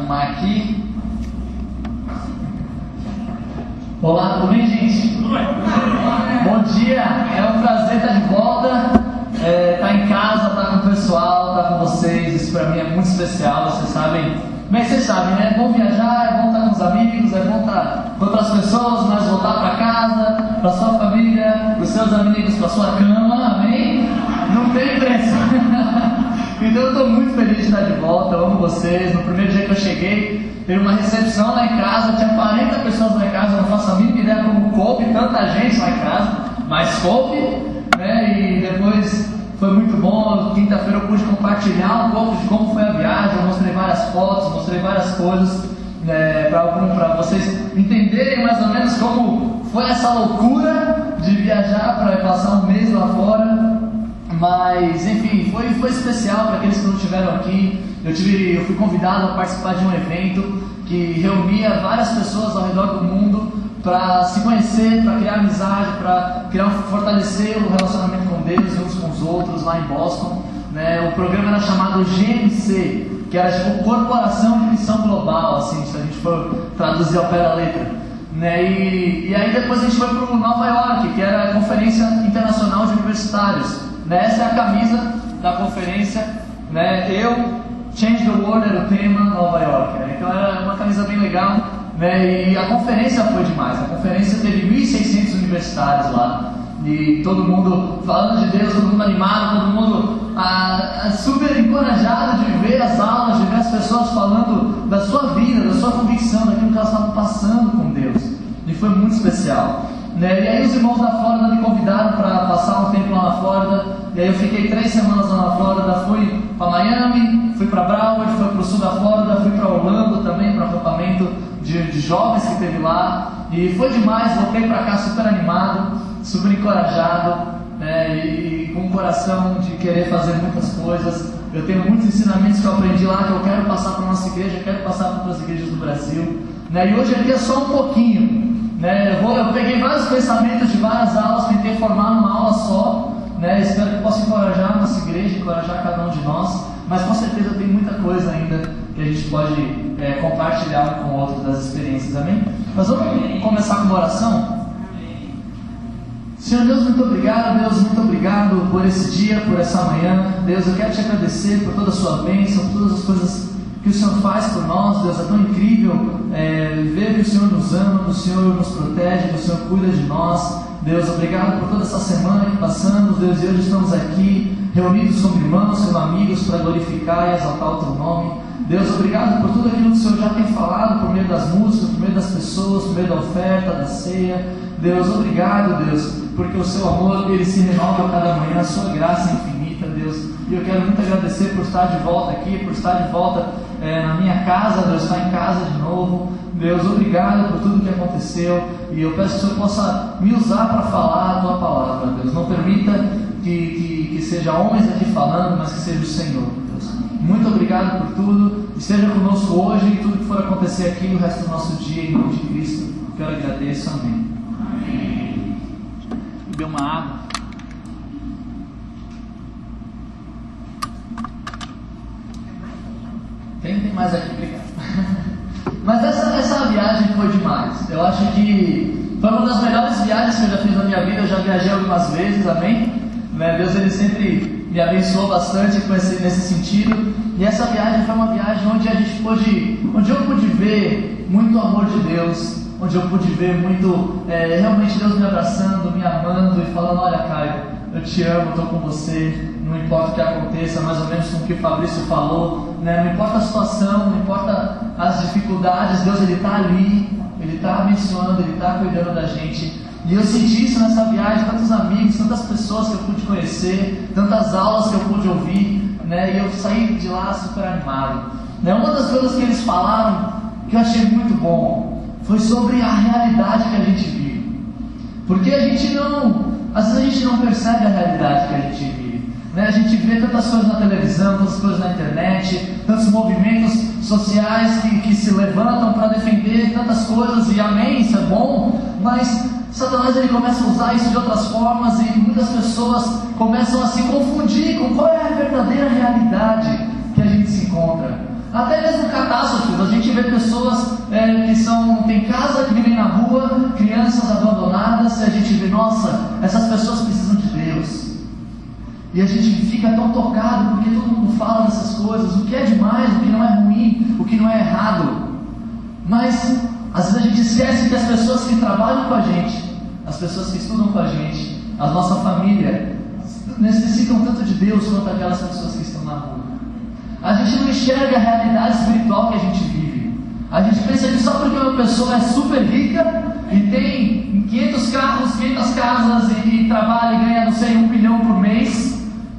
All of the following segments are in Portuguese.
arrumar aqui. Olá, tudo bem, gente? Bom dia, é um prazer estar de volta, estar em casa, estar com o pessoal, estar com vocês. Isso para mim é muito especial, vocês sabem. Mas vocês sabem, né? É bom viajar, é bom estar com os amigos, é bom estar com outras pessoas, mas voltar para casa, para sua família, para os seus amigos, para sua cama, amém? Não tem preço. Então eu estou muito feliz de estar de volta, eu amo vocês. No primeiro dia que eu cheguei, teve uma recepção lá em casa, tinha 40 pessoas lá em casa, eu não faço a mínima ideia como coube tanta gente lá em casa, mas coube, né? E depois foi muito bom. Quinta-feira eu pude compartilhar um pouco de como foi a viagem, eu mostrei várias fotos, mostrei várias coisas, para vocês entenderem mais ou menos como foi essa loucura de viajar para passar um mês lá fora. Mas enfim, foi especial para aqueles que não estiveram aqui. Eu fui convidado a participar de um evento que reunia várias pessoas ao redor do mundo para se conhecer, para criar amizade, para fortalecer o relacionamento com Deus e uns com os outros lá em Boston, né? O programa era chamado GMC, que era tipo Corporação de Missão Global, assim, se a gente for traduzir ao pé da letra, né? E aí depois a gente foi para Nova York, que era a Conferência Internacional de Universitários, né? Essa é a camisa da conferência, né? Change the World era o tema, Nova York, né? Então era uma camisa bem legal, né? E a conferência foi demais. A conferência teve 1.600 universitários lá, e todo mundo falando de Deus, todo mundo animado, todo mundo super encorajado de ver as aulas, de ver as pessoas falando da sua vida, da sua convicção, daquilo que elas estavam passando com Deus, e foi muito especial, né? E aí os irmãos da Flórida me convidaram para passar um tempo lá na Flórida, e aí eu fiquei 3 semanas lá na Flórida. Fui para Miami, fui para Broward, fui para o sul da Flórida, fui para Orlando também, para acampamento de jovens que teve lá, e foi demais. Voltei para cá super animado, super encorajado, né? E com o coração de querer fazer muitas coisas. Eu tenho muitos ensinamentos que eu aprendi lá, que eu quero passar para a nossa igreja, quero passar para outras igrejas do Brasil, né? E hoje aqui é só um pouquinho, né? Eu peguei vários pensamentos de várias aulas, tentei formar numa aula só, né? Espero que possa encorajar a nossa igreja, encorajar cada um de nós, mas com certeza tem muita coisa ainda que a gente pode compartilhar um com o outro das experiências, amém? Mas vamos começar com uma oração? Senhor Deus, muito obrigado. Deus, muito obrigado por esse dia, por essa manhã. Deus, eu quero te agradecer por toda a sua bênção, por todas as coisas que o Senhor faz por nós. Deus, é tão incrível ver que o Senhor nos ama, que o Senhor nos protege, que o Senhor cuida de nós. Deus, obrigado por toda essa semana que passamos, Deus, e hoje estamos aqui reunidos como irmãos, como amigos, para glorificar e exaltar o Teu nome. Deus, obrigado por tudo aquilo que o Senhor já tem falado por meio das músicas, por meio das pessoas, por meio da oferta, da ceia. Deus, obrigado, Deus, porque o Seu amor, ele se renova a cada manhã, a Sua graça infinita, Deus. E eu quero muito agradecer por estar de volta aqui, por estar de volta na minha casa, Deus, estar em casa de novo. Deus, obrigado por tudo que aconteceu, e eu peço que o Senhor possa me usar para falar a Tua palavra, Deus. Não permita que seja homens aqui falando, mas que seja o Senhor, Deus. Muito obrigado por tudo, esteja conosco hoje e tudo que for acontecer aqui no resto do nosso dia, em nome de Cristo, que eu agradeço, amém. Amém. Beber uma água. Tem mais aqui, obrigado. Mas essa viagem foi demais. Eu acho que foi uma das melhores viagens que eu já fiz na minha vida. Eu já viajei algumas vezes, amém? Deus, ele sempre me abençoou bastante nesse sentido. E essa viagem foi uma viagem onde eu pude ver muito amor de Deus, onde eu pude ver muito, realmente Deus me abraçando, me amando e falando: olha, Caio, eu te amo, estou com você, não importa o que aconteça, mais ou menos com o que o Fabrício falou, né? Não importa a situação, não importa as dificuldades, Deus, ele está ali, ele está abençoando, ele está cuidando da gente. E eu senti isso nessa viagem, tantos amigos, tantas pessoas que eu pude conhecer, tantas aulas que eu pude ouvir, né? E eu saí de lá super animado, né? Uma das coisas que eles falaram, que eu achei muito bom, foi sobre a realidade que a gente vive. Porque às vezes a gente não percebe a realidade que a gente vive, né? A gente vê tantas coisas na televisão, tantas coisas na internet, tantos movimentos sociais que se levantam para defender tantas coisas, e amém, isso é bom, mas Satanás, ele começa a usar isso de outras formas, e muitas pessoas começam a se confundir com qual é a verdadeira realidade que a gente se encontra. Até mesmo catar catástrofe. A gente vê pessoas que tem casa, que vivem na rua, crianças abandonadas, e a gente vê, nossa, essas pessoas precisam de Deus. E a gente fica tão tocado porque todo mundo fala dessas coisas, o que é demais, o que não é ruim, o que não é errado. Mas às vezes a gente esquece que as pessoas que trabalham com a gente, as pessoas que estudam com a gente, a nossa família, necessitam tanto de Deus quanto aquelas pessoas que estão na rua. A gente não enxerga a realidade espiritual que a gente vive. A gente pensa que só porque uma pessoa é super rica e tem 500 carros, 500 casas e trabalha e ganha, não sei, 1 milhão por mês,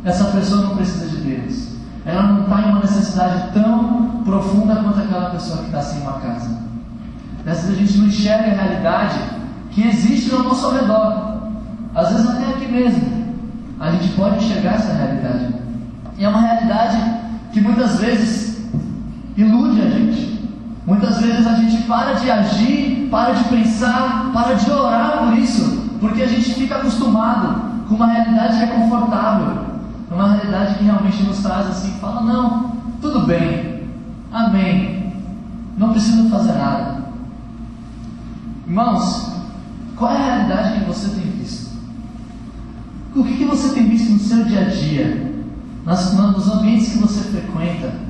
essa pessoa não precisa de Deus. Ela não está em uma necessidade tão profunda quanto aquela pessoa que está sem uma casa. Às vezes a gente não enxerga a realidade que existe ao nosso redor. Às vezes até aqui mesmo a gente pode enxergar essa realidade. E é uma realidade que muitas vezes ilude a gente. Muitas vezes a gente para de agir, para de pensar, para de orar por isso, porque a gente fica acostumado com uma realidade que é confortável, uma realidade que realmente nos traz assim, fala, não, tudo bem, amém, não preciso fazer nada. Irmãos, qual é a realidade que você tem visto? O que você tem visto no seu dia a dia, nos ambientes que você frequenta?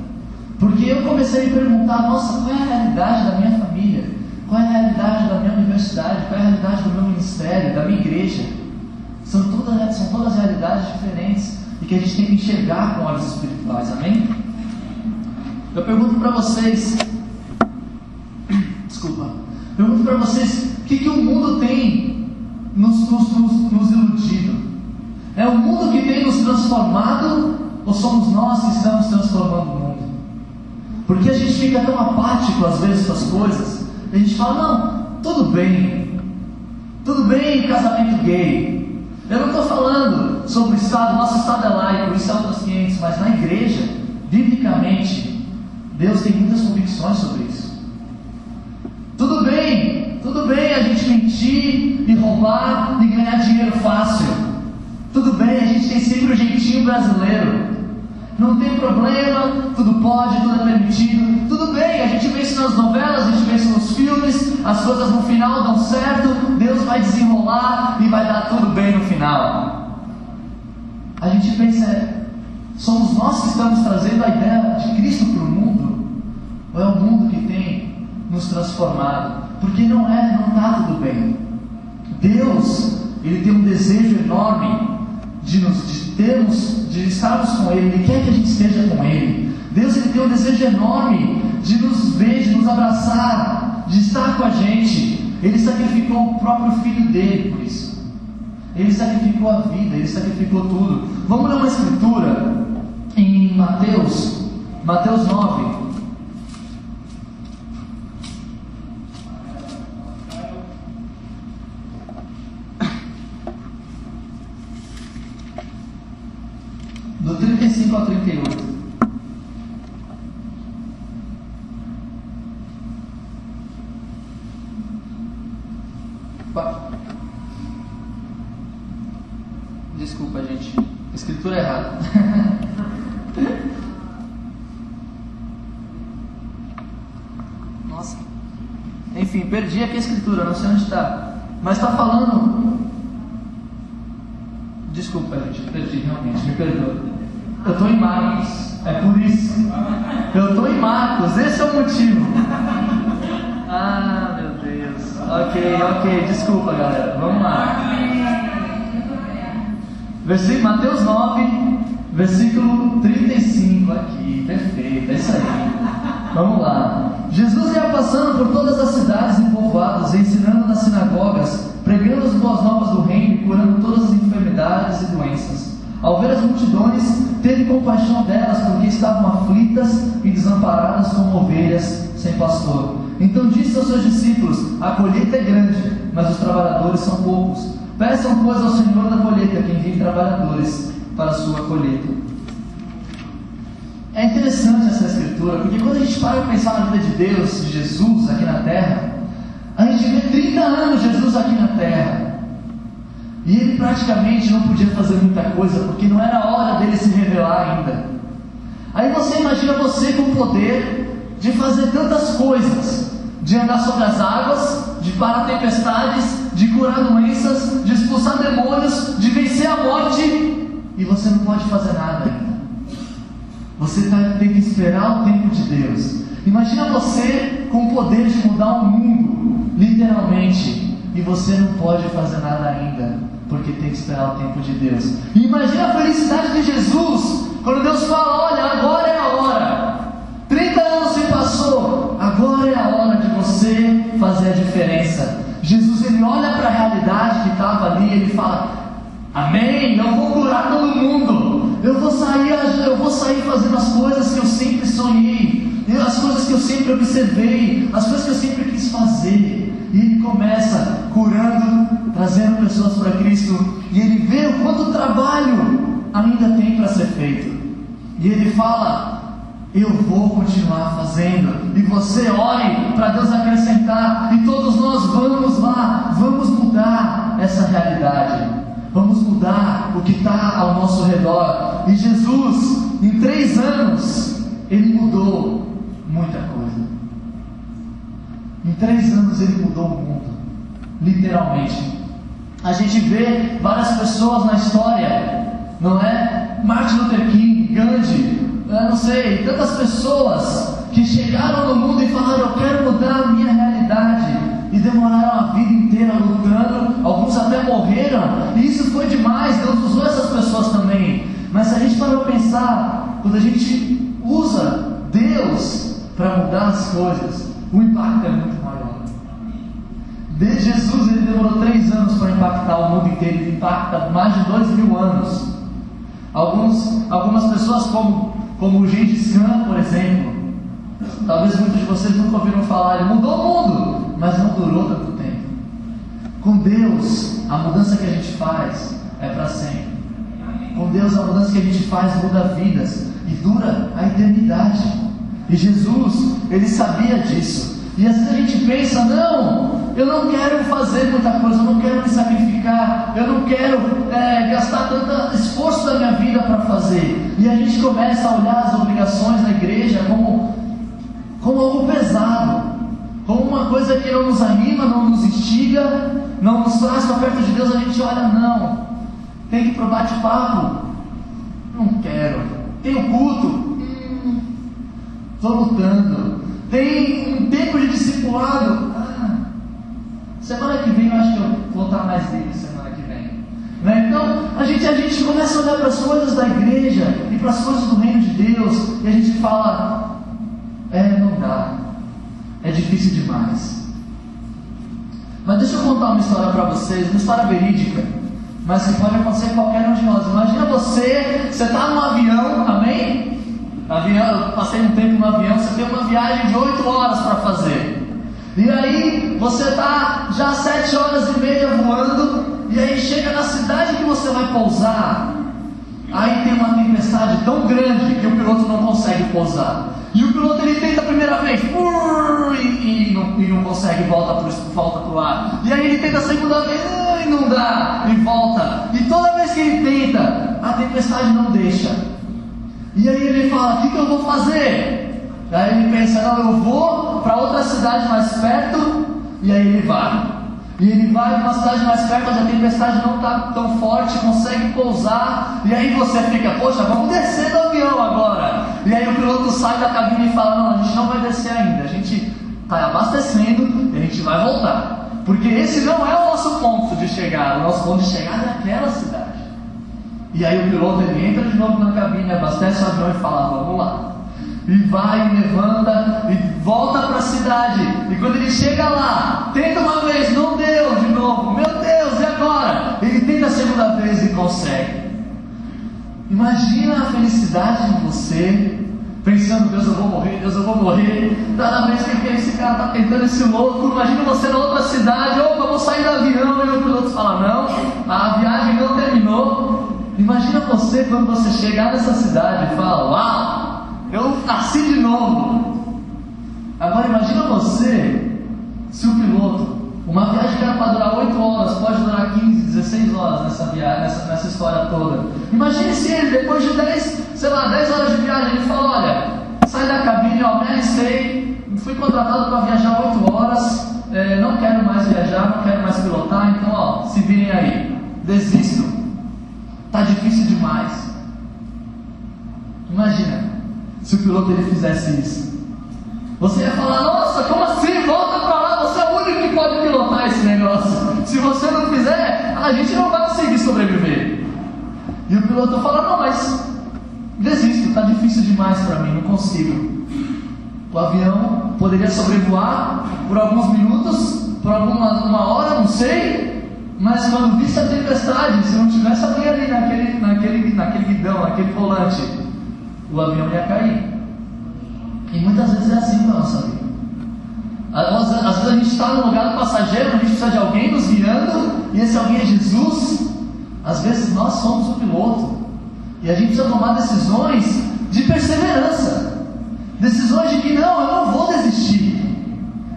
Porque eu comecei a me perguntar, nossa, qual é a realidade da minha família? Qual é a realidade da minha universidade? Qual é a realidade do meu ministério, da minha igreja? São todas realidades diferentes e que a gente tem que enxergar com olhos espirituais, amém? Eu pergunto para vocês, pergunto para vocês, o que o mundo tem nos iludido? É o mundo que tem nos transformado ou somos nós que estamos transformando o mundo? Porque a gente fica tão apático às vezes com as coisas, a gente fala, não, tudo bem casamento gay. Eu não estou falando sobre o Estado, nosso Estado é laico, isso é outros 500, mas na igreja, biblicamente, Deus tem muitas convicções sobre isso. Tudo bem a gente mentir e roubar e ganhar dinheiro fácil. Tudo bem, a gente tem sempre o jeitinho brasileiro. Não tem problema, tudo pode, tudo é permitido. Tudo bem, a gente vê isso nas novelas, a gente vê isso nos filmes, as coisas no final dão certo, Deus vai desenrolar e vai dar tudo bem no final. A gente pensa, somos nós que estamos trazendo a ideia de Cristo para o mundo? Ou é o mundo que tem nos transformado? Porque não está tudo bem. Deus, Ele tem um desejo enorme de estarmos com Ele. Ele quer que a gente esteja com Ele. Deus, Ele tem um desejo enorme de nos ver, de nos abraçar, de estar com a gente. Ele sacrificou o próprio Filho dele por isso. Ele sacrificou a vida, Ele sacrificou tudo. Vamos ler uma escritura em Mateus 9. Do 35 ao 38. Desculpa, gente. Escritura errada. Nossa. Enfim, perdi aqui a escritura, não sei onde está. Mas está falando. Desculpa, gente, perdi realmente, me perdoa. Eu estou em Marcos, é por isso. Eu estou em Marcos, esse é o motivo. Ah, meu Deus. Ok, desculpa, galera. Vamos lá. Mateus 9, versículo 35 aqui. Perfeito, é isso aí. Vamos lá. Jesus ia passando por todas as cidades e povoados, ensinando nas sinagogas, pregando as boas novas do reino e curando todas as enfermidades e doenças. Ao ver as multidões, teve compaixão delas, porque estavam aflitas e desamparadas como ovelhas sem pastor. Então disse aos seus discípulos: a colheita é grande, mas os trabalhadores são poucos. Peçam, pois, ao Senhor da colheita que envie trabalhadores para a sua colheita. É interessante essa escritura, porque quando a gente para para pensar na vida de Deus, de Jesus aqui na terra, a gente vê 30 anos Jesus aqui na terra. E ele praticamente não podia fazer muita coisa, porque não era hora dele se revelar ainda. Aí você imagina você com poder, de fazer tantas coisas, de andar sobre as águas, de parar tempestades, de curar doenças, de expulsar demônios, de vencer a morte, e você não pode fazer nada ainda. Você tem que esperar o tempo de Deus. Imagina você com o poder de mudar o mundo, literalmente, e você não pode fazer nada ainda, porque tem que esperar o tempo de Deus. E imagina a felicidade de Jesus, quando Deus fala: olha, agora é a hora. 30 anos se passou, agora é a hora de você fazer a diferença. Jesus, ele olha para a realidade que estava ali, ele fala: amém, eu vou curar todo mundo, eu vou sair fazendo as coisas que eu sempre sonhei, as coisas que eu sempre observei, as coisas que eu sempre quis fazer. E ele começa curando, trazendo pessoas para Cristo, e ele vê o quanto trabalho ainda tem para ser feito, e ele fala: eu vou continuar fazendo, e você ore para Deus acrescentar, e todos nós vamos lá, vamos mudar essa realidade, vamos mudar o que está ao nosso redor. E Jesus, em 3 anos, ele mudou muita coisa. Em 3 anos ele mudou o mundo, literalmente. A gente vê várias pessoas na história, não é? Martin Luther King, Gandhi, eu não sei, tantas pessoas que chegaram no mundo e falaram: eu quero mudar a minha realidade, e demoraram a vida inteira lutando, alguns até morreram, e isso foi demais. Deus usou essas pessoas também. Mas se a gente parar para pensar, quando a gente usa Deus para mudar as coisas, o impacto é muito maior. Jesus, ele demorou 3 anos para impactar o mundo inteiro, ele impacta mais de 2.000 anos. Algumas pessoas como o Gengis Khan, por exemplo, talvez muitos de vocês nunca ouviram falar, ele mudou o mundo, mas não durou tanto tempo. Com Deus, a mudança que a gente faz é para sempre. Com Deus, a mudança que a gente faz muda vidas e dura a eternidade. E Jesus, ele sabia disso. E às vezes a gente pensa: não, eu não quero fazer muita coisa, eu não quero me sacrificar, eu não quero gastar tanto esforço da minha vida para fazer. E a gente começa a olhar as obrigações da igreja como algo pesado, como uma coisa que não nos anima, não nos instiga, não nos traz para perto de Deus. A gente olha: não, tem que ir para o bate-papo, não quero. Tem o culto, estou lutando. Tem um tempo de discipulado, semana que vem eu acho que eu vou estar mais livre semana que vem, né? Então a gente começa a olhar para as coisas da igreja e para as coisas do reino de Deus, e a gente fala: não dá, é difícil demais. Mas deixa eu contar uma história para vocês, uma história verídica, mas que pode acontecer com qualquer um de nós. Imagina você está num avião, amém? Eu passei um tempo no avião, você tem uma viagem de 8 horas para fazer, e aí você está já 7h30 voando, e aí chega na cidade que você vai pousar, aí tem uma tempestade tão grande que o piloto não consegue pousar, e o piloto ele tenta a primeira vez e não consegue, volta para o ar, e aí ele tenta a segunda vez e não dá, e volta, e toda vez que ele tenta, a tempestade não deixa. E aí ele fala: o que eu vou fazer? Aí ele pensa: não, eu vou para outra cidade mais perto. E aí ele vai. E ele vai para uma cidade mais perto, onde a tempestade não está tão forte, consegue pousar. E aí você fica: poxa, vamos descer do avião agora. E aí o piloto sai da cabine e fala: não, a gente não vai descer ainda, a gente está abastecendo e a gente vai voltar, porque esse não é o nosso ponto de chegada. O nosso ponto de chegada é aquela cidade. E aí o piloto ele entra de novo na cabine, abastece o avião e fala: vamos lá. E vai, levanta e volta para a cidade. E quando ele chega lá, tenta uma vez, não deu de novo. Meu Deus, e agora? Ele tenta a segunda vez e consegue. Imagina a felicidade de você, pensando: Deus, eu vou morrer, Deus, eu vou morrer. Cada vez que esse cara está tentando, esse louco. Imagina você na outra cidade: opa, vou sair do avião. E o piloto fala: não, a viagem não terminou. Imagina você quando você chegar nessa cidade e fala: uau, eu nasci de novo. Agora imagina você, se o piloto, uma viagem que era para durar 8 horas, pode durar 15, 16 horas nessa viagem, nessa história toda. Imagine se ele, depois de 10 horas de viagem, ele fala: olha, sai da cabine, ó, me alistei, fui contratado para viajar 8 horas, não quero mais viajar, não quero mais pilotar, então ó, se virem aí, desisto, tá difícil demais. Imagina, se o piloto ele fizesse isso, você ia falar, nossa, como assim, volta para lá, você é o único que pode pilotar esse negócio, se você não fizer, a gente não vai conseguir sobreviver. E o piloto fala, não, mas desisto, está difícil demais para mim, não consigo. O avião poderia sobrevoar por alguns minutos, por uma hora, não sei, mas quando visse a tempestade, se não tivesse alguém ali naquele guidão, naquele volante, o avião ia cair. E muitas vezes é assim na nossa vida. Às vezes a gente está no lugar do passageiro, a gente precisa de alguém nos guiando, e esse alguém é Jesus. Às vezes nós somos o piloto, e a gente precisa tomar decisões de perseverança, decisões de que não, eu não vou desistir,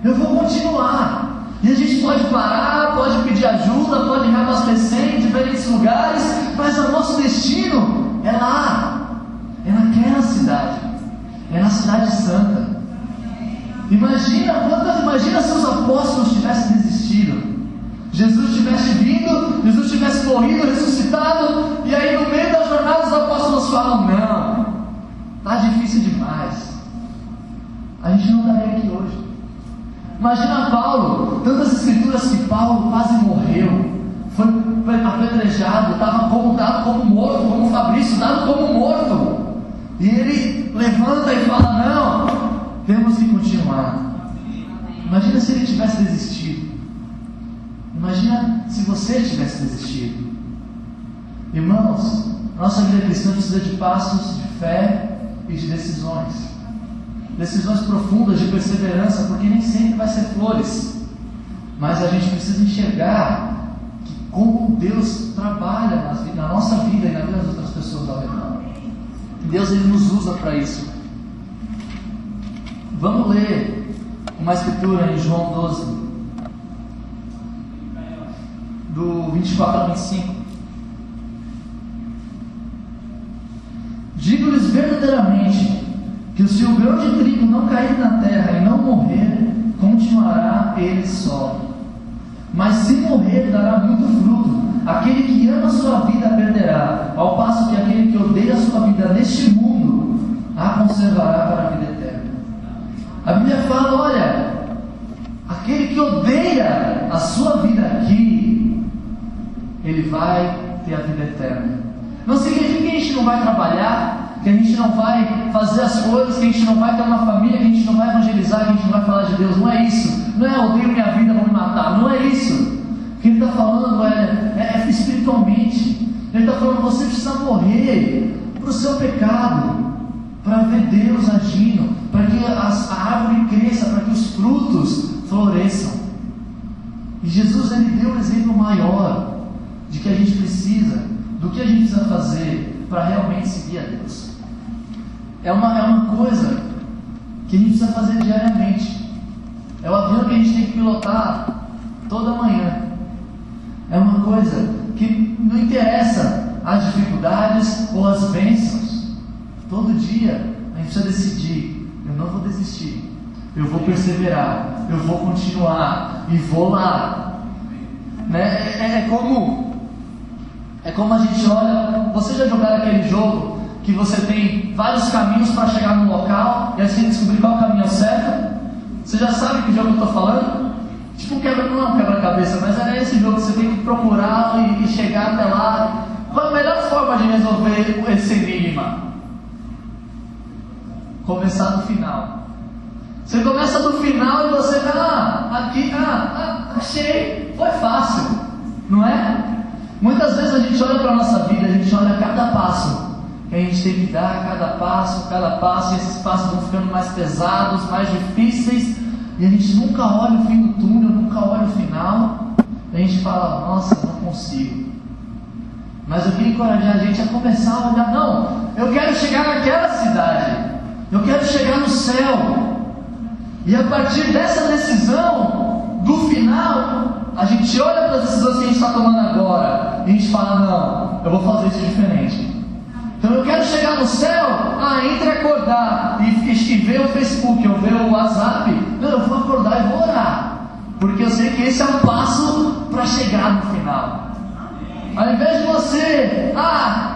eu vou continuar. E a gente pode parar, pode pedir ajuda, pode reabastecer em diferentes lugares, mas o nosso destino é lá, é naquela cidade, é na cidade santa. Imagina se os apóstolos tivessem desistido, Jesus tivesse vindo, Jesus tivesse morrido, ressuscitado, e aí no meio da jornada os apóstolos falam, não, está difícil demais, a gente não estaria aqui hoje. Imagina Paulo, tantas escrituras que Paulo quase morreu, foi apedrejado, estava dado como morto, como Fabrício, dado como morto, e ele levanta e fala, não, temos que continuar. Imagina se ele tivesse desistido. Imagina se você tivesse desistido. Irmãos, nossa vida cristã precisa de passos de fé e de decisões. Decisões profundas de perseverança, porque nem sempre vai ser flores. Mas a gente precisa enxergar que como Deus trabalha na nossa vida e na vida das outras pessoas ao redor. Deus ele nos usa para isso. Vamos ler uma escritura em João 12, do 24 a 25. Digo-lhes verdadeiramente que se o grão de trigo não cair na terra e não morrer, continuará ele só. Mas se morrer, dará muito fruto. Aquele que ama a sua vida perderá, ao passo que aquele que odeia a sua vida neste mundo a conservará para a vida eterna. A Bíblia fala, olha, aquele que odeia a sua vida aqui, ele vai ter a vida eterna. Não significa que a gente não vai trabalhar, que a gente não vai fazer as coisas, que a gente não vai ter uma família, que a gente não vai evangelizar, que a gente não vai falar de Deus. Não é isso. Não é odeio minha vida, vou me matar. Não é isso. O que ele está falando é espiritualmente. Ele está falando, você precisa morrer para o seu pecado, para ver Deus agindo, para que a árvore cresça, para que os frutos floresçam. E Jesus ele deu um exemplo maior de que a gente precisa, do que a gente precisa fazer para realmente seguir a Deus. É uma coisa que a gente precisa fazer diariamente. É o avião que a gente tem que pilotar toda manhã. É uma coisa que não interessa as dificuldades ou as bênçãos. Todo dia a gente precisa decidir, eu não vou desistir, eu vou perseverar, eu vou continuar e vou lá. Né? É como a gente olha, você já jogou aquele jogo que você tem vários caminhos para chegar no local e aí você tem que descobrir qual caminho é o certo? Você já sabe que jogo eu estou falando? Tipo não é um quebra-cabeça, mas é esse jogo que você tem que procurar e chegar até lá. Qual é a melhor forma de resolver esse enigma? Começar do final. Você começa do final e você aqui, achei, foi fácil, não é? Muitas vezes a gente olha para a nossa vida, a gente olha cada passo que a gente tem que dar, cada passo, e esses passos vão ficando mais pesados, mais difíceis, e a gente nunca olha o fim do túnel, nunca olha o final, e a gente fala, nossa, não consigo. Mas eu queria encorajar a gente a começar a olhar, não, eu quero chegar naquela cidade, eu quero chegar no céu, e a partir dessa decisão, do final, a gente olha para as decisões que a gente está tomando agora, e a gente fala, não, eu vou fazer isso diferente. Então eu quero chegar no céu, entre acordar e ver o Facebook, ou ver o WhatsApp. Não, eu vou acordar e vou orar, porque eu sei que esse é um passo para chegar no final. Ao invés de você,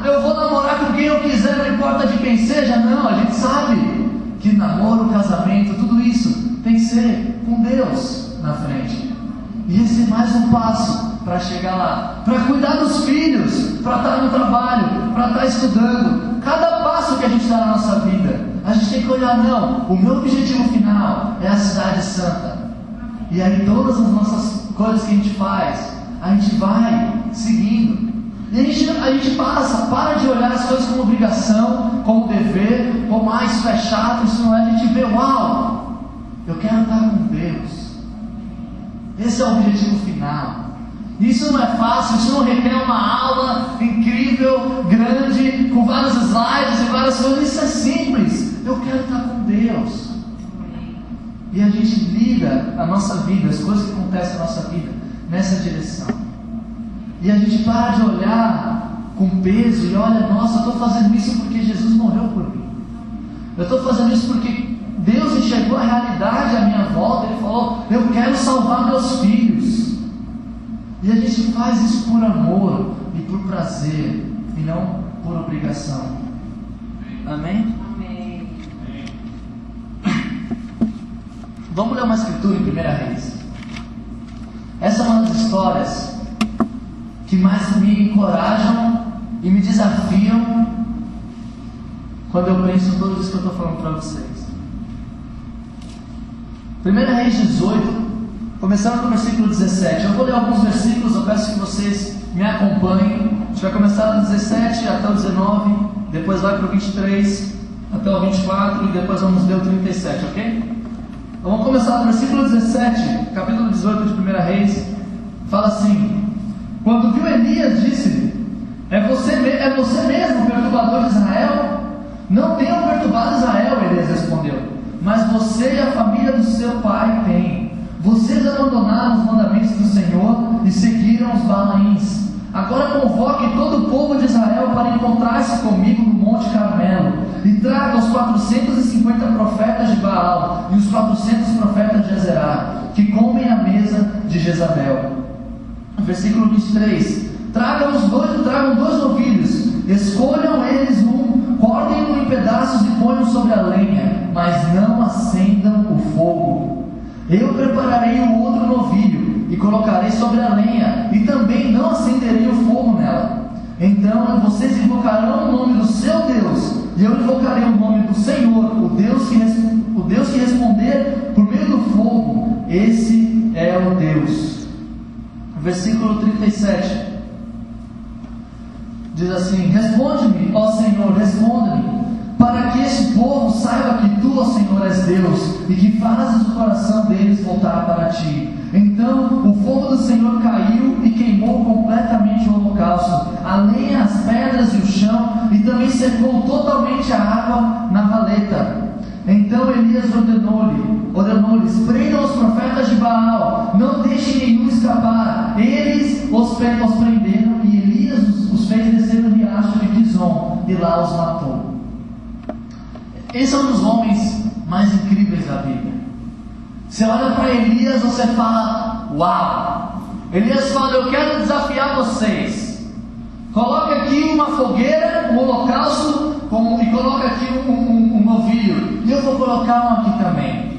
eu vou namorar com quem eu quiser, não importa de quem seja. Não, a gente sabe que namoro, casamento, tudo isso tem que ser com Deus na frente. E esse é mais um passo para chegar lá, para cuidar dos filhos, para estar no trabalho, para estar estudando. Cada passo que a gente dá na nossa vida, a gente tem que olhar, não, o meu objetivo final é a cidade santa. E aí todas as nossas coisas que a gente faz, a gente vai seguindo. E a gente para de olhar as coisas como obrigação, como dever, como isso é chato, isso não é. A gente vê, uau, eu quero estar com Deus. Esse é o objetivo final. Isso não é fácil, isso não requer uma aula incrível, grande, com vários slides e várias coisas. Isso é simples. Eu quero estar com Deus. E a gente lida a nossa vida, as coisas que acontecem na nossa vida, nessa direção. E a gente para de olhar com peso e olha, nossa, eu estou fazendo isso porque Jesus morreu por mim. Eu estou fazendo isso porque Deus enxergou a realidade à minha volta. Ele falou, eu quero salvar meus filhos. E a gente faz isso por amor e por prazer, e não por obrigação. Amém? Amém. Vamos ler uma escritura em 1 Reis. Essa é uma das histórias que mais me encorajam e me desafiam quando eu penso em tudo isso que eu estou falando para vocês. 1 Reis 18, começando no versículo 17. Eu vou ler alguns versículos, eu peço que vocês me acompanhem. A gente vai começar do 17 até o 19, depois vai para o 23 até o 24 e depois vamos ler o 37, ok? Então vamos começar no versículo 17, capítulo 18 de 1 Reis. Fala assim: quando viu Elias, disse-lhe: é você mesmo, perturbador de Israel? Não tenho perturbado Israel, Elias respondeu, mas você e a família do seu pai têm. Vocês abandonaram os mandamentos do Senhor e seguiram os Balaíns. Agora convoque todo o povo de Israel para encontrar-se comigo no Monte Carmelo, e traga os 450 profetas de Baal e os 400 profetas de Azerá, que comem à mesa de Jezabel. Versículo 23. Tragam dois novilhos, escolham eles um, cortem-no em pedaços e ponham sobre a lenha, mas não acendam o fogo. Eu prepararei o outro novilho e colocarei sobre a lenha, e também não acenderei o fogo nela. Então vocês invocarão o nome do seu Deus, e eu invocarei o nome do Senhor, o Deus que responder por meio do fogo. Esse é o Deus. Versículo 37 diz assim: responde-me, ó Senhor, responde-me, para que este povo saiba que tu, ó Senhor, és Deus, e que fazes o coração deles voltar para ti. Então o fogo do Senhor caiu e queimou completamente o holocausto, a lenha, as pedras e o chão, e também secou totalmente a água na valeta. Então Elias ordenou-lhes: prendam os profetas de Baal, não deixem nenhum escapar. Eles os prenderam, e Elias os fez descer no riacho de Gizom, e lá os matou. Esse é um dos homens mais incríveis da Bíblia. Você olha para Elias, você fala: uau! Elias fala: eu quero desafiar vocês. Coloca aqui uma fogueira, um holocausto, e coloca aqui um novilho, e eu vou colocar um aqui também.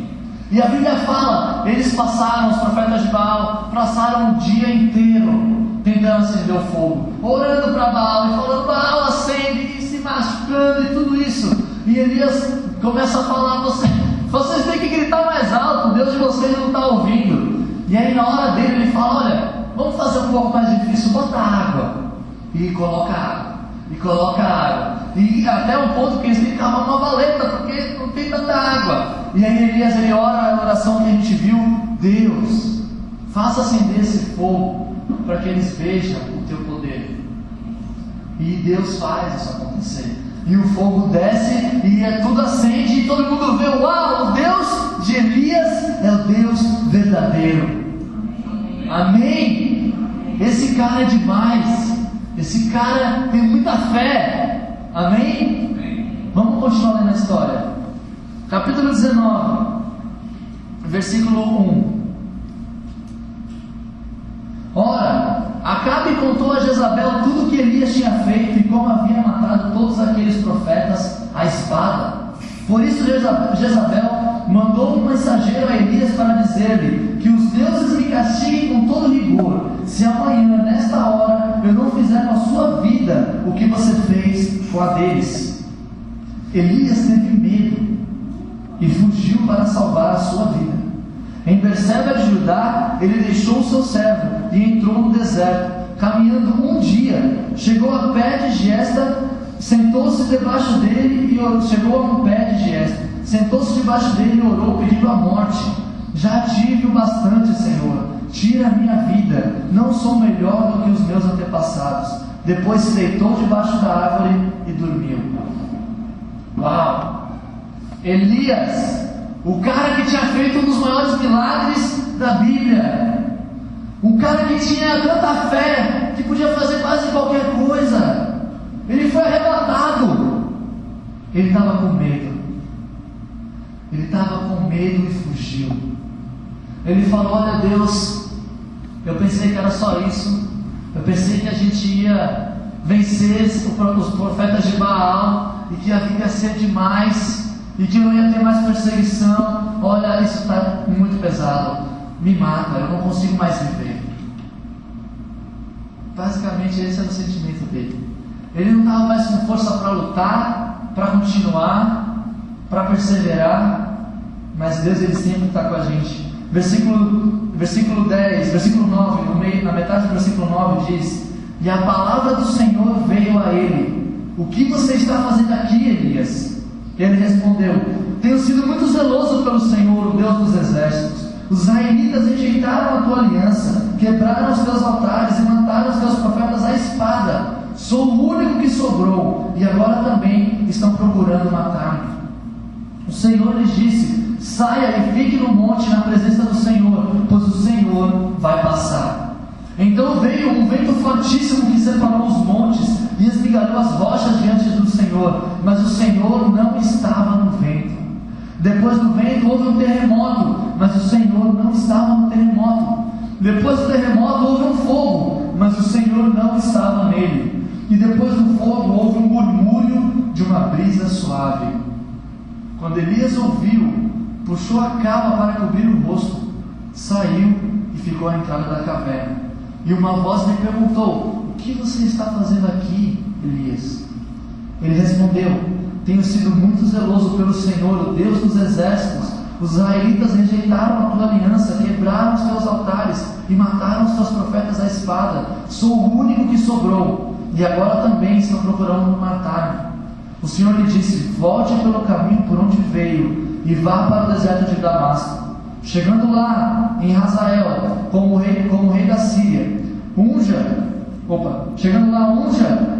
E a Bíblia fala, eles passaram, os profetas de Baal, passaram o dia inteiro tentando acender o fogo, orando para Baal, e falando: Baal, acende, e se machucando e tudo isso. E Elias começa a falar: vocês têm que gritar mais alto, o Deus de vocês não está ouvindo. E aí na hora dele ele fala: olha, vamos fazer um pouco mais difícil, bota água. E coloca água, e coloca água, e até um ponto que eles têm que cavar uma valeta, porque não tem tanta água. E aí Elias, ele ora a oração que a gente viu: Deus, faça acender esse fogo, para que eles vejam o teu poder. E Deus faz isso acontecer. E o fogo desce, e tudo acende, e todo mundo vê: uau, o Deus de Elias é o Deus verdadeiro. Amém? Esse cara é demais. Esse cara tem muita fé. Amém? Vamos continuar lendo a história. Capítulo 19, versículo 1. Ora, Acabe contou a Jezabel tudo o que Elias tinha feito e como havia matado todos aqueles profetas à espada. Por isso Jezabel mandou um mensageiro a Elias para dizer-lhe que os deuses me castiguem com todo rigor, se amanhã, nesta hora, eu não fizer com a sua vida o que você fez com a deles. Elias teve medo e fugiu para salvar a sua vida. Em Berseba de Judá, ele deixou o seu servo e entrou no deserto. Caminhando um dia, chegou a pé de Giesta, sentou-se debaixo dele e orou. Chegou a um pé de Giesta, sentou-se debaixo dele e orou, pedindo a morte. Já tive o bastante, Senhor, tira a minha vida, não sou melhor do que os meus antepassados. Depois se deitou debaixo da árvore e dormiu. Uau! Elias, o cara que tinha feito um dos maiores milagres da Bíblia, um cara que tinha tanta fé que podia fazer quase qualquer coisa, ele foi arrebatado. Ele estava com medo. Ele estava com medo e fugiu. Ele falou: olha Deus, eu pensei que era só isso, eu pensei que a gente ia vencer os profetas de Baal e que a vida ia ser demais e que não ia ter mais perseguição. Olha, isso está muito pesado, me mata, eu não consigo mais viver. Basicamente esse era o sentimento dele. Ele não estava mais com força para lutar, para continuar, para perseverar, mas Deus, ele sempre está com a gente. Versículo 10, versículo 9, na metade do versículo 9 diz: e a palavra do Senhor veio a ele: o que você está fazendo aqui, Elias? Ele respondeu: tenho sido muito zeloso pelo Senhor, o Deus dos exércitos. Os israelitas rejeitaram a tua aliança, quebraram os teus altares e mataram os teus profetas à espada. Sou o único que sobrou, e agora também estão procurando matar-me. O Senhor lhes disse: saia e fique no monte na presença do Senhor, pois o Senhor vai passar. Então veio um vento fortíssimo que separou os montes e esmigalhou as rochas diante do Senhor, mas o Senhor não estava no vento. Depois do vento houve um terremoto, mas o Senhor não estava no terremoto. Depois do terremoto houve um fogo, mas o Senhor não estava nele. E depois do fogo houve um murmúrio de uma brisa suave. Quando Elias ouviu, puxou a capa para cobrir o rosto, saiu e ficou à entrada da caverna. E uma voz lhe perguntou: o que você está fazendo aqui, Elias? Ele respondeu: tenho sido muito zeloso pelo Senhor, o Deus dos exércitos. Os israelitas rejeitaram a tua aliança, quebraram os teus altares e mataram os teus profetas à espada. Sou o único que sobrou, e agora também estão procurando matar-me. O Senhor lhe disse: volte pelo caminho por onde veio e vá para o deserto de Damasco. Chegando lá em Hazael, como rei da Síria, unja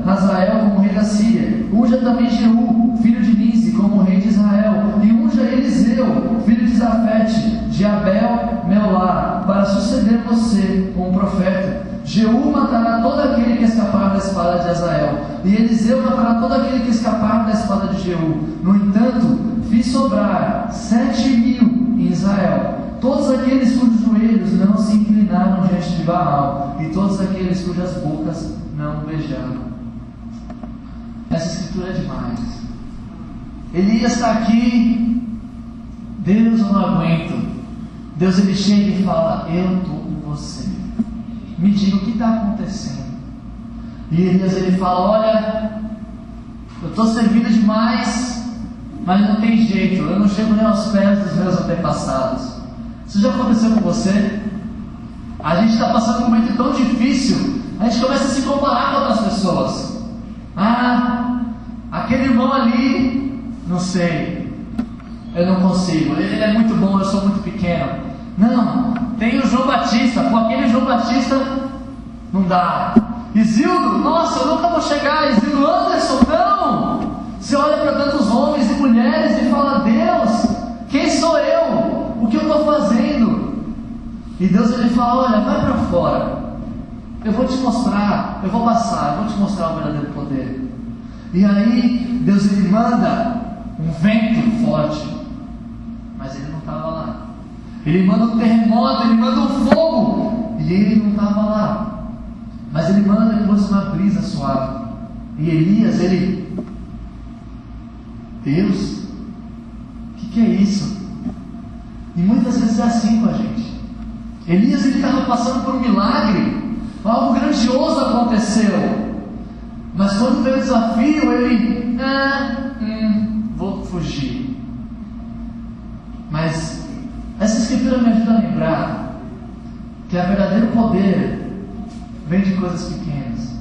Hazael como rei da Síria. Unja também Jeú, filho de Nise, como rei de Israel. E unja Eliseu, filho de Zafete, de Abel Meolá, para suceder você como profeta. Jeú matará todo aquele que escapar da espada de Hazael, e Eliseu matará todo aquele que escapar da espada de Jeú. No entanto, fiz sobrar 7.000 em Israel, todos aqueles cujos joelhos não se inclinaram diante de Baal, e todos aqueles cujas bocas não beijaram. Essa escritura é demais. Elias está aqui. Deus, eu não aguento. Deus, ele chega e fala: eu estou com você, me diga o que está acontecendo. E Elias, ele fala: olha, eu estou servindo demais, mas não tem jeito, eu não chego nem aos pés dos meus antepassados. Isso já aconteceu com você? A gente está passando um momento tão difícil, a gente começa a se comparar com outras pessoas. Ah, aquele irmão ali, não sei, eu não consigo, ele é muito bom, eu sou muito pequeno. Não, tem o João Batista, com aquele João Batista não dá. Isildo, nossa, eu nunca vou chegar. Isildo, Anderson, não. Você olha para tantos homens e mulheres e fala: Deus, quem sou eu? O que eu estou fazendo? E Deus, ele fala: olha, vai para fora, eu vou te mostrar, eu vou passar, eu vou te mostrar o verdadeiro poder. E aí Deus, ele manda um vento forte, estava lá. Ele manda um terremoto, ele manda um fogo, e ele não estava lá. Mas ele manda depois uma brisa suave. E Elias, Deus, o que é isso? E muitas vezes é assim com a gente. Elias, ele estava passando por um milagre, algo grandioso aconteceu, mas quando veio o desafio, ele, vou fugir. Mas essa escritura me ajuda a lembrar que o verdadeiro poder vem de coisas pequenas.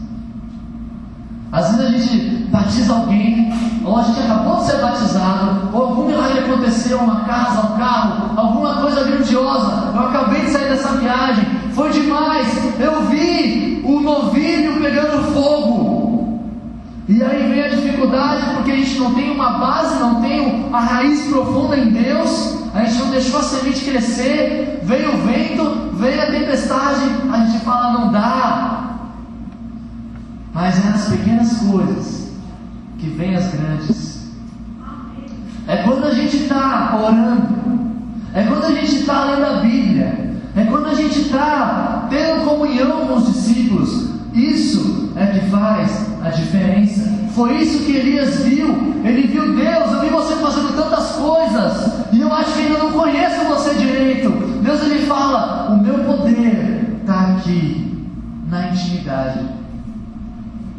Às vezes a gente batiza alguém, ou a gente acabou de ser batizado, ou algum milagre aconteceu, uma casa, um carro, alguma coisa grandiosa. Eu acabei de sair dessa viagem, foi demais, eu vi o novilho pegando fogo. E aí vem a dificuldade, porque a gente não tem uma base, não tem a raiz profunda em Deus, a gente não deixou a semente crescer, veio o vento, veio a tempestade, a gente fala, não dá. Mas é nas pequenas coisas que vem as grandes. É quando a gente está orando, é quando a gente está lendo a Bíblia, é quando a gente está tendo comunhão com os discípulos. Isso é que faz a diferença. Foi isso que Elias viu. Ele viu: Deus, eu vi você fazendo tantas coisas, e eu acho que ainda não conheço você direito. Deus, ele fala: o meu poder está aqui, na intimidade,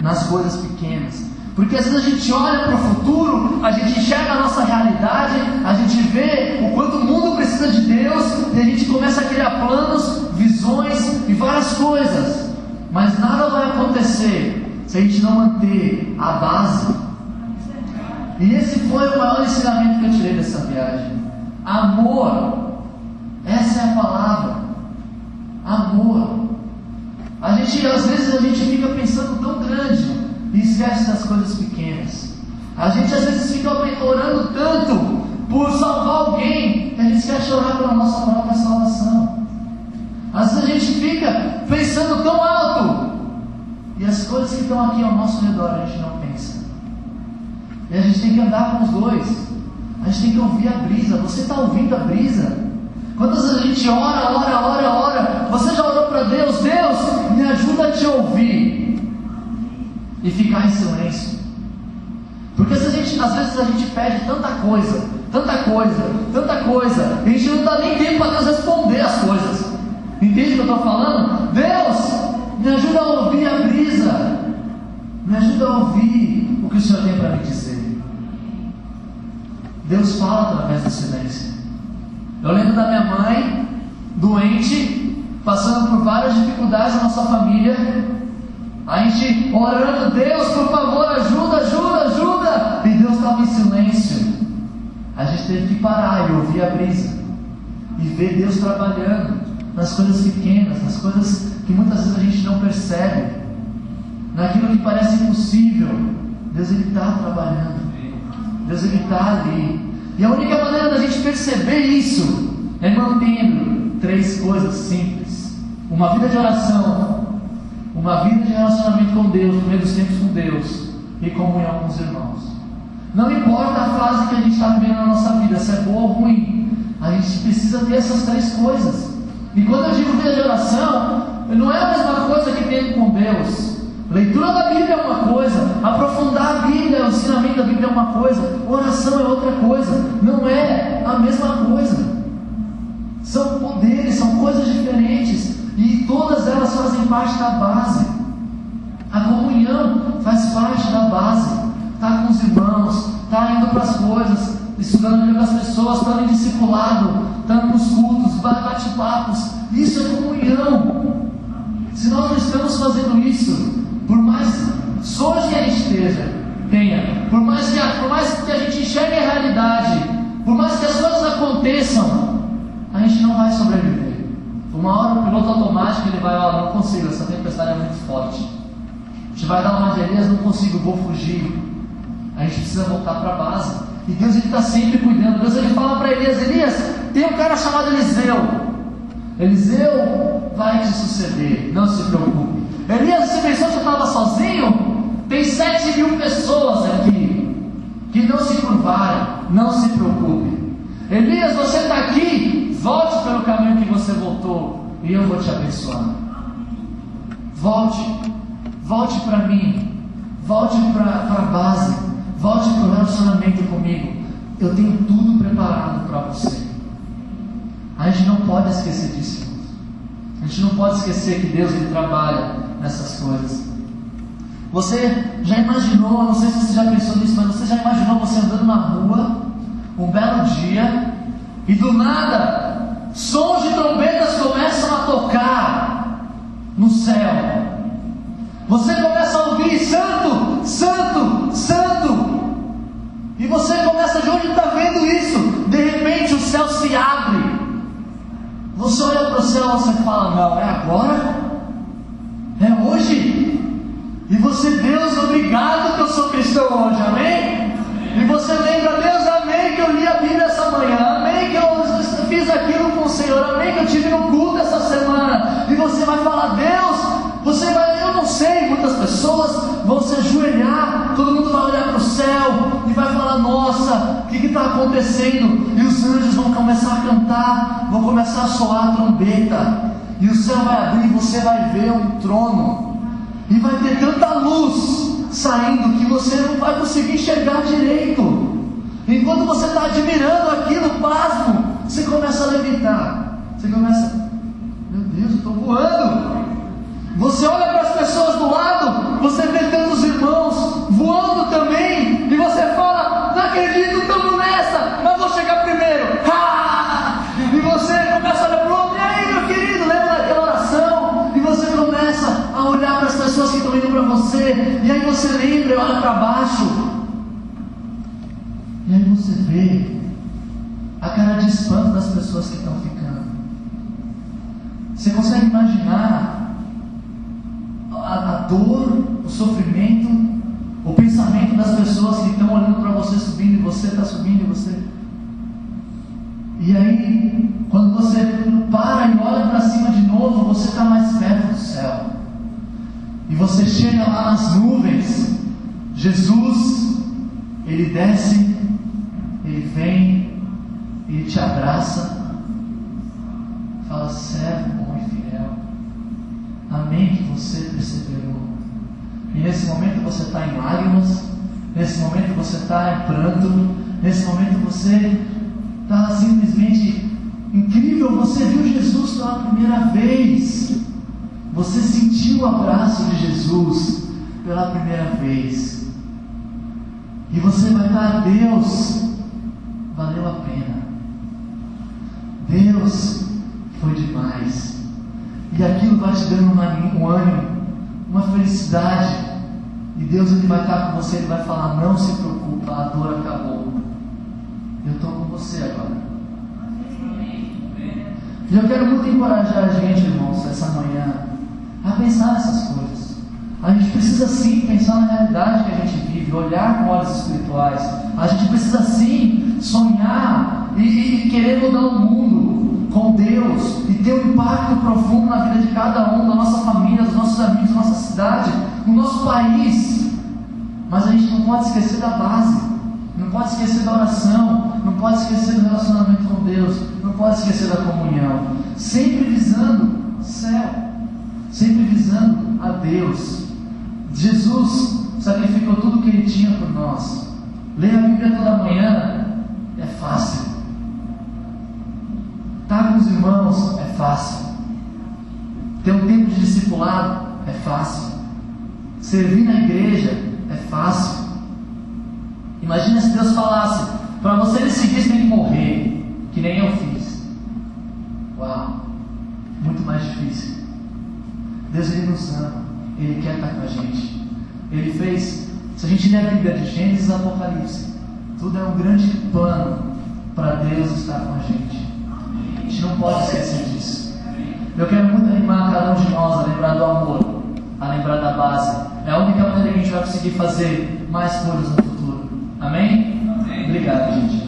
nas coisas pequenas. Porque às vezes a gente olha para o futuro, a gente enxerga a nossa realidade, a gente vê o quanto o mundo precisa de Deus, e a gente começa a criar planos, visões e várias coisas. Mas nada vai acontecer se a gente não manter a base. E esse foi o maior ensinamento que eu tirei dessa viagem. Amor. Essa é a palavra. Amor. Às vezes a gente fica pensando tão grande e esquece das coisas pequenas. A gente às vezes fica orando tanto por salvar alguém que a gente esquece de orar pela nossa própria salvação. Às vezes a gente fica pensando tão alto e as coisas que estão aqui ao nosso redor a gente não pensa. E a gente tem que andar com os dois. A gente tem que ouvir a brisa. Você está ouvindo a brisa? Quantas vezes a gente ora, você já orou para Deus? Deus, me ajuda a te ouvir. E ficar em silêncio. Porque às vezes a gente pede tanta coisa, e a gente não dá nem tempo para Deus responder as coisas. Entende o que eu estou falando? Deus, me ajuda a ouvir a brisa. Me ajuda a ouvir o que o Senhor tem para me dizer. Deus fala através do silêncio. Eu lembro da minha mãe, doente, passando por várias dificuldades na nossa família. A gente orando: Deus, por favor, ajuda. E Deus estava em silêncio. A gente teve que parar e ouvir a brisa. E ver Deus trabalhando nas coisas pequenas, nas coisas que muitas vezes a gente não percebe, naquilo que parece impossível. Deus, ele está trabalhando. Deus, ele está ali. E a única maneira da gente perceber isso é mantendo 3 coisas simples: uma vida de oração, uma vida de relacionamento com Deus, no meio dos tempos com Deus, e comunhão com os irmãos. Não importa a fase que a gente está vivendo na nossa vida, se é boa ou ruim, a gente precisa ter essas 3 coisas. E quando eu digo vida de oração, não é a mesma coisa que tempo com Deus. Leitura da Bíblia é uma coisa, aprofundar a Bíblia, o ensinamento da Bíblia é uma coisa, oração é outra coisa. Não é a mesma coisa. São poderes, são coisas diferentes, e todas elas fazem parte da base. A comunhão faz parte da base. Está com os irmãos, está indo para as coisas, estudando a Bíblia das pessoas, estando em discipulado, estando nos cultos, bate-papos. Isso é comunhão. Se nós não estamos fazendo isso, por mais sonhos que a gente tenha, por mais que a gente enxergue a realidade, por mais que as coisas aconteçam, a gente não vai sobreviver. Uma hora o piloto automático ele vai: não consigo, essa tempestade é muito forte. A gente vai dar uma de Elias: não consigo, vou fugir. A gente precisa voltar para a base. E Deus está sempre cuidando. Deus ele fala para Elias: Elias, tem um cara chamado Eliseu vai te suceder, não se preocupe. Elias, você pensou que eu estava sozinho? Tem 7.000 pessoas aqui que não se curvaram, não se preocupe. Elias, você está aqui, volte pelo caminho que você voltou, e eu vou te abençoar. Volte para mim, volte para a base, volte para o relacionamento comigo. Eu tenho tudo preparado para você. A gente não pode esquecer disso. A gente não pode esquecer que Deus ele trabalha nessas coisas. Você já imaginou, não sei se você já pensou nisso, mas você já imaginou você andando na rua, um belo dia, e do nada, sons de trombetas começam a tocar no céu. Você começa a ouvir: santo, santo, santo. E você começa, de onde está vendo isso? De repente o céu se abre. Você olha para o céu e você fala: não, é agora? É hoje? E você: Deus, obrigado que eu sou cristão hoje, amém? E você lembra: Deus, amém que eu li a Bíblia essa manhã, amém que eu fiz aquilo com o Senhor, amém que eu tive no culto essa semana. E você vai falar: Deus, eu não sei, muitas pessoas vão se ajoelhar, todo mundo vai olhar para o céu e vai falar: nossa, o que está acontecendo? E os anjos vão começar a cantar, vão começar a soar a trombeta, e o céu vai abrir e você vai ver um trono, e vai ter tanta luz saindo que você não vai conseguir enxergar direito. Enquanto você está admirando aquilo, pasmo, você começa a levitar, você começa: meu Deus, eu estou voando. Você olha para as pessoas do lado, você vê tantos irmãos voando também, e você fala: não acredito, estamos nessa, mas vou chegar primeiro. E você começa a olhar para o outro: e aí, meu querido, lembra daquela oração? E você começa a olhar para as pessoas que estão indo para você, e aí você lembra e olha para baixo, e aí você vê a cara de espanto das pessoas que estão ficando. Você consegue imaginar a dor, o sofrimento, o pensamento das pessoas que estão olhando para você subindo, e você está subindo, e você... E aí, quando você para e olha para cima de novo, você está mais perto do céu. E você chega lá nas nuvens. Jesus, Ele desce, Ele vem, Ele te abraça, fala: servo bom e fiel, amém que você perseverou. E nesse momento você está em lágrimas, nesse momento você está em pranto, nesse momento você está simplesmente incrível. Você viu Jesus pela primeira vez, você sentiu o abraço de Jesus pela primeira vez, e você vai estar: Deus, valeu a pena, Deus, foi demais. E aquilo vai te dando um ânimo, uma felicidade. E Deus, Ele vai estar com você, Ele vai falar: não se preocupa, a dor acabou, eu estou com você agora. E eu quero muito encorajar a gente, irmãos, essa manhã, a pensar nessas coisas. A gente precisa sim pensar na realidade que a gente vive, olhar com olhos espirituais. A gente precisa sim sonhar e querer mudar o mundo com Deus, e ter um impacto profundo na vida de cada um, da nossa família, dos nossos amigos, da nossa cidade, no nosso país. Mas a gente não pode esquecer da base, não pode esquecer da oração, não pode esquecer do relacionamento com Deus, não pode esquecer da comunhão, sempre visando o céu, sempre visando a Deus. Jesus sacrificou tudo o que Ele tinha por nós. Ler a Bíblia toda manhã é fácil, estar com os irmãos é fácil, ter um tempo de discipulado é fácil, servir na igreja é fácil. Imagina se Deus falasse: para você me seguir você tem que morrer, que nem eu fiz. Uau, muito mais difícil. Deus, Ele nos ama, Ele quer estar com a gente. Ele fez, se a gente ler a Bíblia de Gênesis a Apocalipse, tudo é um grande plano para Deus estar com a gente. A gente não pode esquecer disso. Eu quero muito animar cada um de nós a lembrar do amor, a lembrar da base. É a única maneira que a gente vai conseguir fazer mais coisas no futuro. Amém? Amém. Obrigado, gente.